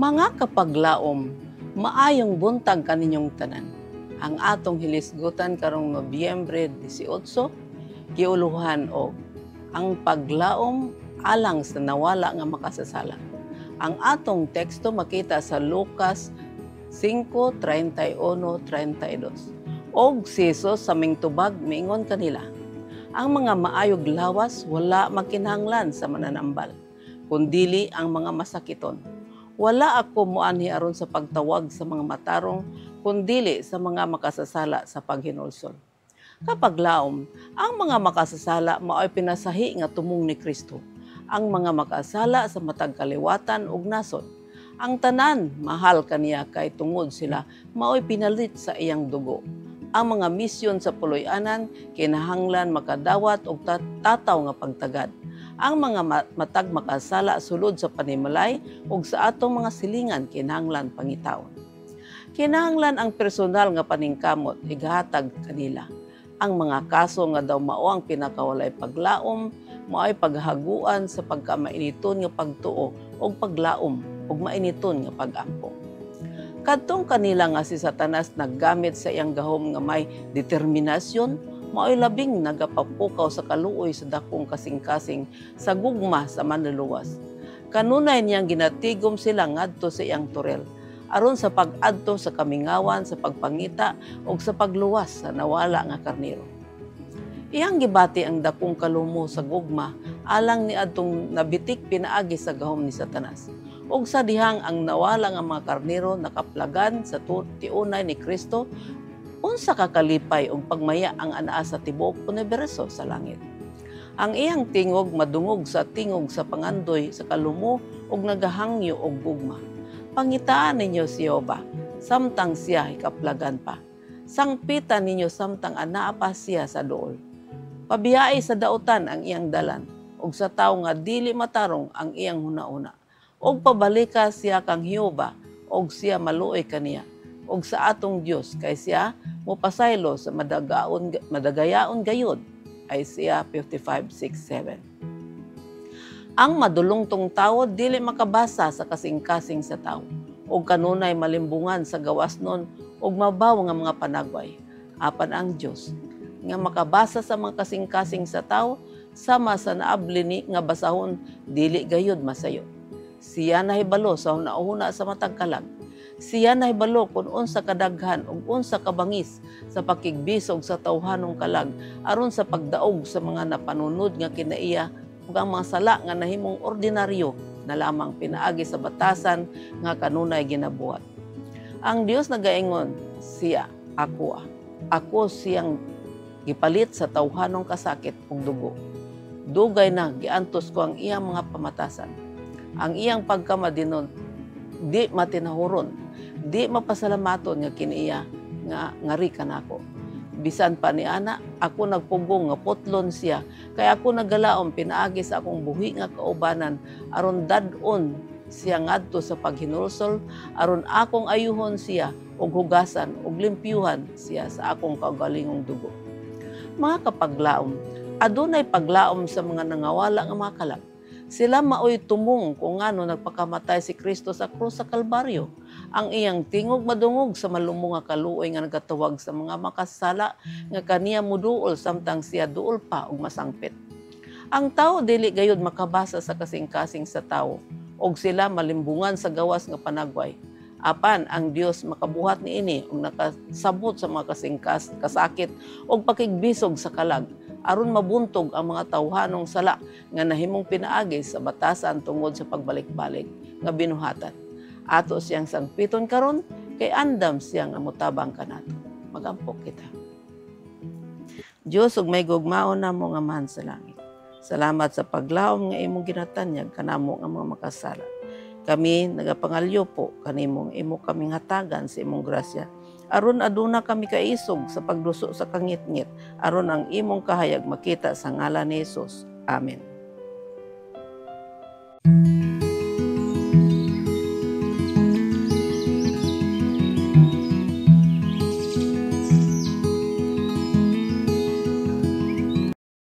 Mga kapaglaom, maayong buntag kaninyong tanan. Ang atong hilisgutan karong Nobyembre 18, giuluhan og ang paglaom alang sa nawala nga makasasala. Ang atong teksto makita sa Lucas 5:31-32. Og si Jesus sa mingtubag miingon kanila, ang mga maayog lawas wala makinahanglan sa mananambal, kundili ang mga masakiton. Wala ako muanhi aron sa pagtawag sa mga matarong, kundili sa mga makasasala sa paghinulsol. Kapag laom, ang mga makasasala mao'y pinasahi nga tumong ni Kristo. Ang mga makasala sa matag kaliwatan ug nasod. Ang tanan mahal kaniya kay tungod sila mao'y pinalit sa iyang dugo. Ang mga misyon sa puloy-anan kinahanglan makadawat og tataw nga pagtagad. Ang mga matag makasala sulod sa panimalay ug sa atong mga silingan kinahanglan pangitawon. Kinahanglan ang personal nga paningkamot igahatag kanila. Ang mga kaso nga daw mao ang pinakawalay paglaom, mao'y paghaguan sa pagkamainiton nga pagtuo ug paglaom ug mainiton nga pag-ampo. Kadtong kanila nga si Satanas naggamit sa iyang gahom nga may determinasyon, mao'y labing nagapapukaw sa kaluoy sa dakong kasing-kasing sa gugma sa manluluwas. Kanunay niyang ginatigom sila ngadto sa iyang turel, aron sa pag-adto sa kamingawan, sa pagpangita o sa pagluwas sa nawala nga karnero. Iyang gibati ang dakong kalumo sa gugma alang ni adtong nabitik pinaagi sa gahom ni Satanas. Og sa dihang ang nawala nga mga karnero nakaplagan sa tiunay ni Kristo, unsa kakalipay og pagmaya ang anaa sa tibuok universo sa langit. Ang iyang tingog madungog sa tingog sa pangandoy sa kalumo ug nagahangyo og gugma. Pangitaan ninyo si Jehova, samtang siya ikaplagan pa. Sangpitan ninyo samtang anaa pa siya sa duol. Pabiyai sa dautan ang iyang dalan, ug sa tawo nga dili matarong ang iyang huna-una. Og pabalika siya kang Jehova, og siya maluoy kaniya. Og sa atong Dios kay siya mopasaylo sa madagayaon gayud. Isaiah 55:6-7. Ang madulongtong tawo dili makabasa sa kasing-kasing sa tawo, og kanunay malimbungan sa gawasnon og mabaw nga mga panagway. Apan ang Dios nga makabasa sa mga kasing-kasing sa tawo, sama sa naabli ni nga basahon dili gayud masayo. Siya nahibalo sa hunahuna sa matag kalag. Siya nahibalo kung unsa kadaghan ug unsa kabangis sa pakigbisog sa tawhanong kalag aron sa pagdaog sa mga napanunod nga kinaiya ug ang mga sala nga nahimong ordinaryo na lamang pinaagi sa batasan nga kanunay ginabuhat. Ang Dios nagaingon, siya ako. Ako siyang gipalit sa tawhanong kasakit ug dugo. Dugay na giantos ko ang iyang mga pamatasan. Ang iyang pagkamadinon di matinahuron. Di mapasalamaton nga kiniya nga ngari kanako. Bisan pa ni ana, ako nagpugong nga putlon siya, kaya ako nagalaom pinaagi sa akong buhi nga kaubanan aron dadon siya ngadto sa paghinulsol, aron akong ayuhon siya og hugasan og limpyuhan siya sa akong kaugalingong dugo. Mga kapaglaom, adunay paglaom sa mga nangawala nga mga kalag. Sila maoy tumong kung ngano nagpakamatay si Kristo sa krus sa Kalbaryo. Ang iyang tingog madungog sa malumong nga kaluoy nga nagatawag sa mga makasala nga kaniya muduol samtang siya duol pa og masangpit. Ang tao dili gayud makabasa sa kasing-kasing sa tao og sila malimbungan sa gawas nga panagway. Apan ang Dios makabuhat niini og nakasabot sa mga kasakit og pakigbisog sa kalag aron mabuntog ang mga tawhanong sala nga nahimong pinaagi sa batasan tungod sa pagbalik-balik nga binuhatan. Ato siyang sangpiton karon kay andam siyang amutabang kanato. Magampok kita. Dios ug may gugmaon namo nga man sa langit. Salamat sa paglaom nga imong ginatanyag kanamo nga mga makasala. Kami nagapangalyo po kanimong imo kaming hatagan sa imong grasya. Aron aduna kami kaisog sa pagduso sa kangit-ngit, aron ang imong kahayag makita sa ngalan ni Jesus. Amen.